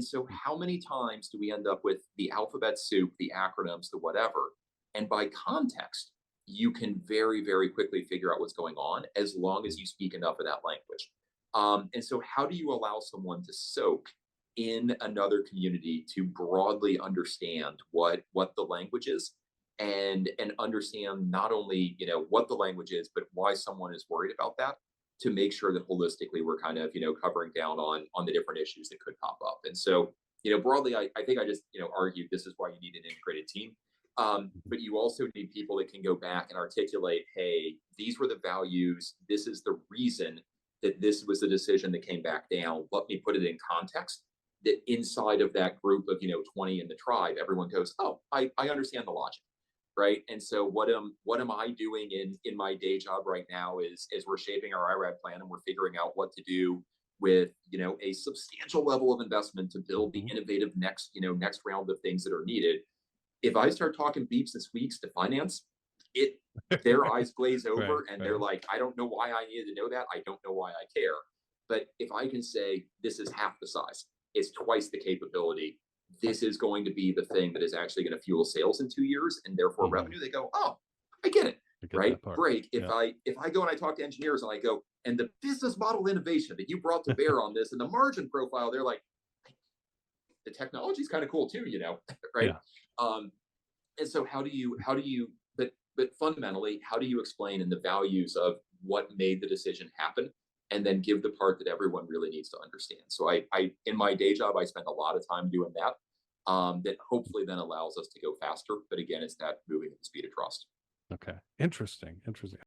So how many times do we end up with the alphabet soup, the acronyms, the whatever? And by context, you can very, very quickly figure out what's going on as long as Mm. you speak enough of that language. And so, how do you allow someone to soak in another community to broadly understand what the language is, and understand not only what the language is, but why someone is worried about that, to make sure that holistically we're kind of covering down on the different issues that could pop up. And so broadly, I think I just argued this is why you need an integrated team. Mhm. But you also need people that can go back and articulate, hey, these were the values, this is the reason that this was the decision that came back down. Let me put it in context, that inside of that group of 20 in the tribe, everyone goes, oh, I understand the logic, right? And so what am I doing in my day job right now is we're shaping our IRAD plan, and we're figuring out what to do with a substantial level of investment to build the Mhm. innovative next round of things that are needed. If I start talking beeps and squeaks to finance, it their eyes glaze Right, over and they're right. like, I don't know why I needed to know that. I don't know why I care. But if I can say this is half the size, it's twice the capability, this is going to be the thing that is actually going to fuel sales in 2 years and therefore Mhm. revenue, they go, oh, I get it. I get Right? that part. Break. If Yeah. I go and I talk to engineers and I go, and the business model innovation that you brought to bear on this and the margin profile, they're like, the technology is kind of cool too, right? Yeah. Um, and so how do you but fundamentally, how do you explain in the values of what made the decision happen, and then give the part that everyone really needs to understand? So I in my day job, I spend a lot of time doing that. That hopefully then allows us to go faster. But again, it's that moving at the speed of trust. Okay. Interesting, interesting.